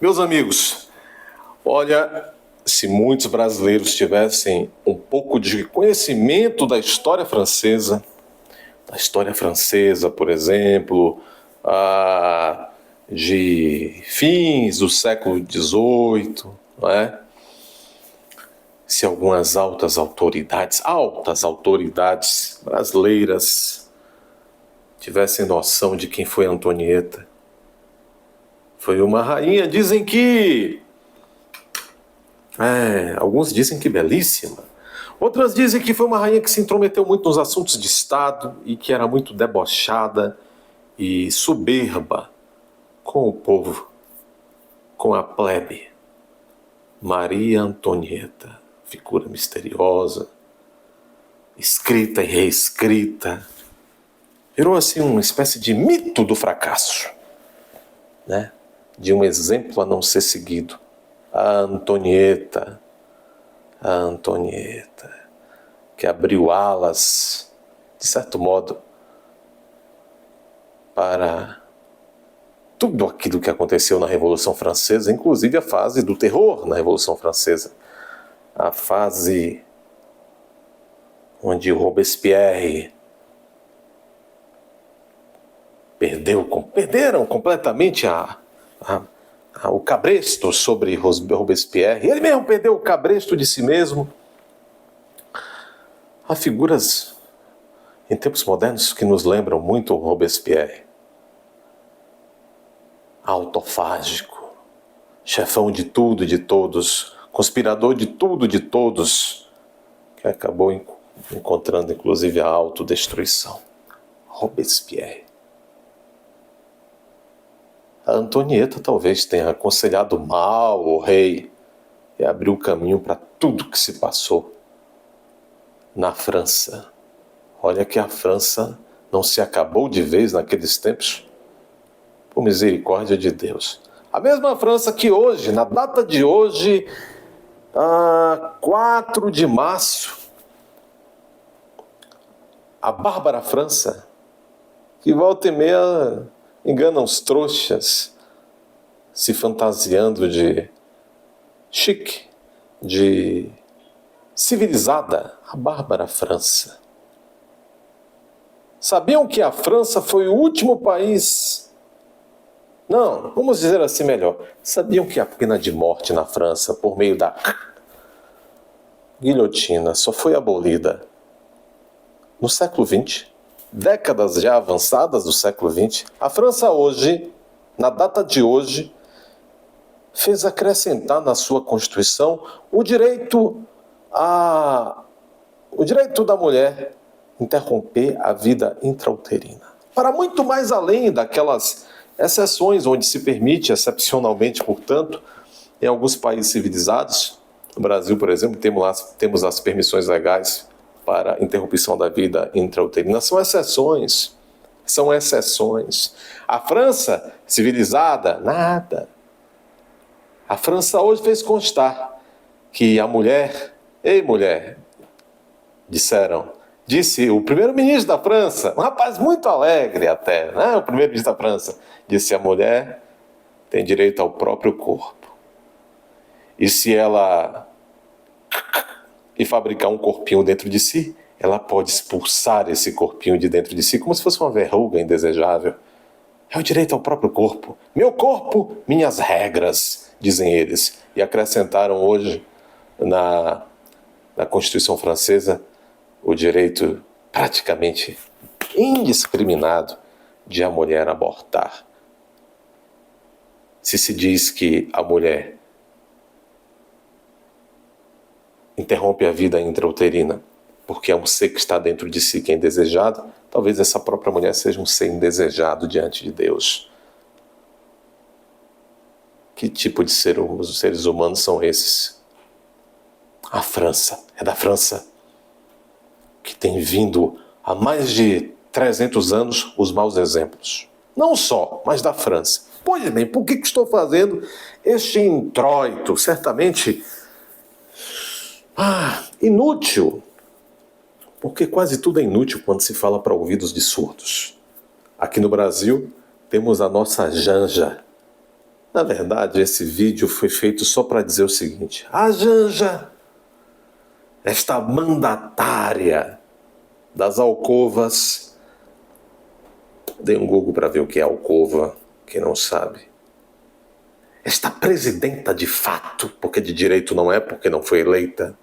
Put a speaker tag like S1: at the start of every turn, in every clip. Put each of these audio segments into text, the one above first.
S1: Meus amigos, olha, se muitos brasileiros tivessem um pouco de conhecimento da história francesa, por exemplo, de fins do século XVIII, não é? Se algumas altas autoridades brasileiras tivessem noção de quem foi Antonieta. Foi uma rainha, dizem que... alguns dizem que belíssima. Outras dizem que foi uma rainha que se intrometeu muito nos assuntos de Estado e que era muito debochada e soberba com o povo, com a plebe. Maria Antonieta, figura misteriosa, escrita e reescrita. Virou assim uma espécie de mito do fracasso, né? De um exemplo a não ser seguido. A Antonieta, que abriu alas, de certo modo, para tudo aquilo que aconteceu na Revolução Francesa, inclusive a fase do terror na Revolução Francesa. A fase onde Robespierre perderam completamente o cabresto sobre Robespierre. Ele mesmo perdeu o cabresto de si mesmo. Há figuras em tempos modernos que nos lembram muito Robespierre. Autofágico, chefão de tudo e de todos, conspirador de tudo e de todos, que acabou encontrando inclusive a autodestruição. Robespierre. A Antonieta talvez tenha aconselhado mal o rei e abriu o caminho para tudo que se passou na França. Olha que a França não se acabou de vez naqueles tempos, por misericórdia de Deus. A mesma França que hoje, na data de hoje, 4 de março, a Bárbara França, que volta e meia engana os trouxas, se fantasiando de chique, de civilizada, a Bárbara França. Sabiam que a França foi o último país... Não, vamos dizer assim melhor. Sabiam que a pena de morte na França, por meio da guilhotina, só foi abolida no século XX? Décadas já avançadas do século XX. A França hoje, na data de hoje, fez acrescentar na sua Constituição o direito da mulher interromper a vida intrauterina. Para muito mais além daquelas exceções onde se permite, excepcionalmente, portanto, em alguns países civilizados. No Brasil, por exemplo, temos as permissões legais para interrupção da vida intrauterina. São exceções. A França, civilizada, nada. A França hoje fez constar que a mulher... Ei, mulher, disse o primeiro-ministro da França, um rapaz muito alegre até, né? O primeiro-ministro da França, disse: a mulher tem direito ao próprio corpo. E se ela fabricar um corpinho dentro de si, ela pode expulsar esse corpinho de dentro de si como se fosse uma verruga indesejável. É o direito ao próprio corpo. Meu corpo, minhas regras, dizem eles. E acrescentaram hoje na Constituição Francesa o direito praticamente indiscriminado de a mulher abortar. Se diz que a mulher interrompe a vida intrauterina porque é um ser que está dentro de si que é indesejado, talvez essa própria mulher seja um ser indesejado diante de Deus. Que tipo de seres humanos são esses? A França, é da França que tem vindo há mais de 300 anos os maus exemplos. Não só, mas da França. Pois bem, por que estou fazendo este introito? Certamente inútil. Porque quase tudo é inútil quando se fala para ouvidos de surdos. Aqui no Brasil, temos a nossa Janja. Na verdade, esse vídeo foi feito só para dizer o seguinte: a Janja, esta mandatária das alcovas, dê um Google para ver o que é alcova, quem não sabe. Esta presidenta de fato, porque de direito não é, porque não foi eleita.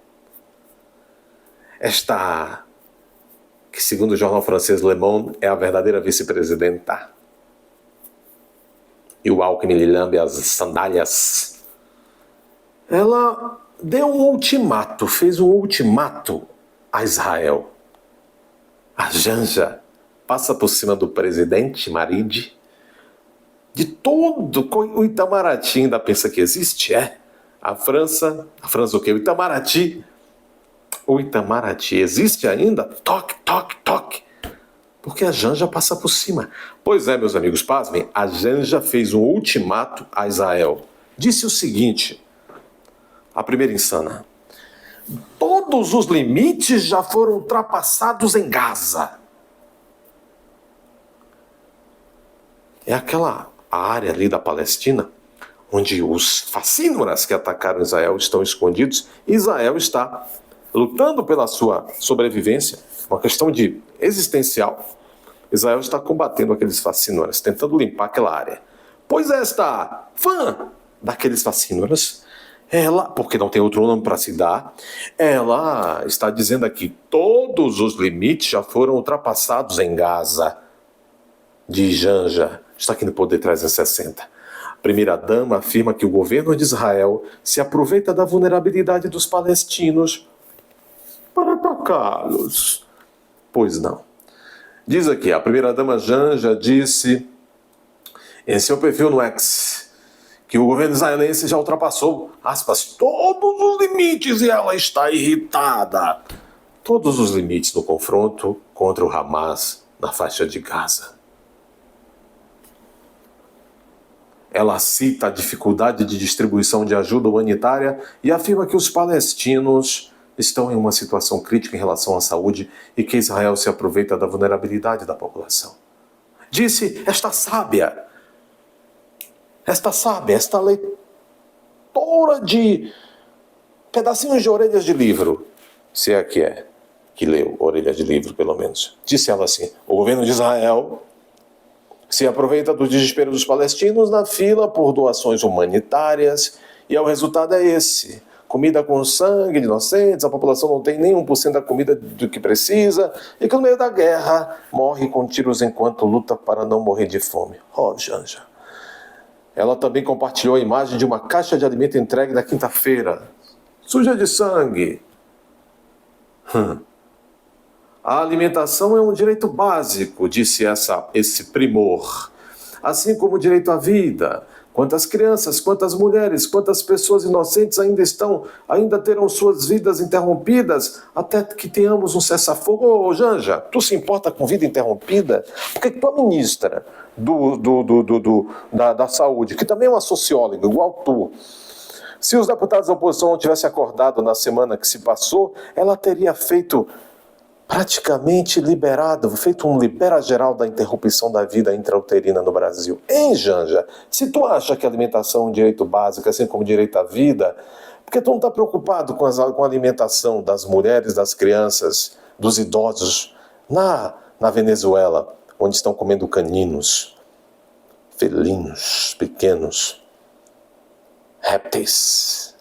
S1: Esta, que segundo o jornal francês Le Monde, é a verdadeira vice-presidenta. E o Alckmin lhe lambe as sandálias. Ela deu um ultimato, fez um ultimato a Israel. A Janja passa por cima do presidente Maride, de todo o Itamaraty ainda pensa que existe, A França o quê? O Itamaraty existe ainda? Toque, toque, toque. Porque a Janja passa por cima. Pois é, meus amigos, pasmem, a Janja fez um ultimato a Israel. Disse o seguinte, a primeira insana: todos os limites já foram ultrapassados em Gaza. É aquela área ali da Palestina onde os facínoras que atacaram Israel estão escondidos. Israel está lutando pela sua sobrevivência, uma questão de existencial. Israel está combatendo aqueles facínoras, tentando limpar aquela área. Pois esta fã daqueles facínoras, ela, porque não tem outro nome para se dar, ela está dizendo aqui: todos os limites já foram ultrapassados em Gaza. De Janja, está aqui no Poder 360. A primeira-dama afirma que o governo de Israel se aproveita da vulnerabilidade dos palestinos para atacá-los. Pois não. Diz aqui, a primeira-dama Janja disse em seu perfil no X que o governo israelense já ultrapassou, aspas, todos os limites e ela está irritada. Todos os limites do confronto contra o Hamas na faixa de Gaza. Ela cita a dificuldade de distribuição de ajuda humanitária e afirma que os palestinos estão em uma situação crítica em relação à saúde e que Israel se aproveita da vulnerabilidade da população. Disse esta sábia, esta leitora de pedacinhos de orelhas de livro, se é que leu orelhas de livro pelo menos. Disse ela assim: o governo de Israel se aproveita do desespero dos palestinos na fila por doações humanitárias e o resultado é esse: comida com sangue de inocentes, a população não tem nem 1% da comida do que precisa e que no meio da guerra morre com tiros enquanto luta para não morrer de fome. Oh, Janja. Ela também compartilhou a imagem de uma caixa de alimento entregue na quinta-feira, suja de sangue. A alimentação é um direito básico, disse esse primor, assim como o direito à vida. Quantas crianças, quantas mulheres, quantas pessoas inocentes ainda terão suas vidas interrompidas até que tenhamos um cessar-fogo. Ô, Janja, tu se importa com vida interrompida? Porque tu é ministra da saúde, que também é uma socióloga, igual tu. Se os deputados da oposição não tivessem acordado na semana que se passou, ela teria feito feito um libera geral da interrupção da vida intrauterina no Brasil. Hein, Janja? Se tu acha que a alimentação é um direito básico, assim como o direito à vida, por que tu não está preocupado com a alimentação das mulheres, das crianças, dos idosos na Venezuela, onde estão comendo caninos, felinos, pequenos, répteis,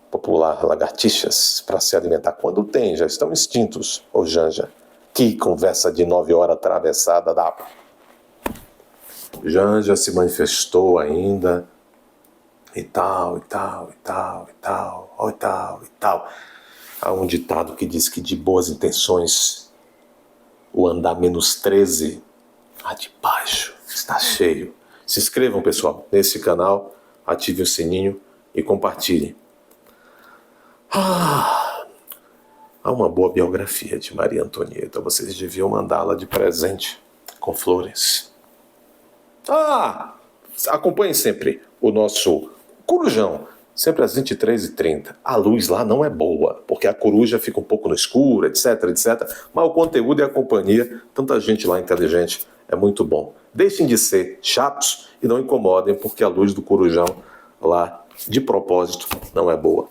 S1: popular lagartixas, para se alimentar? Quando tem, já estão extintos. Ô Janja, que conversa de 9 horas atravessada da... Janja se manifestou ainda, e tal. Há um ditado que diz que de boas intenções o andar menos 13, de baixo está cheio. Se inscrevam, pessoal, nesse canal, ative o sininho e compartilhem. Há uma boa biografia de Maria Antonieta. Vocês deviam mandá-la de presente com flores. Acompanhem sempre o nosso Corujão, sempre às 23h30. A luz lá não é boa, porque a coruja fica um pouco no escuro, etc. Mas o conteúdo e a companhia, tanta gente lá inteligente, é muito bom. Deixem de ser chatos e não incomodem, porque a luz do Corujão lá, de propósito, não é boa.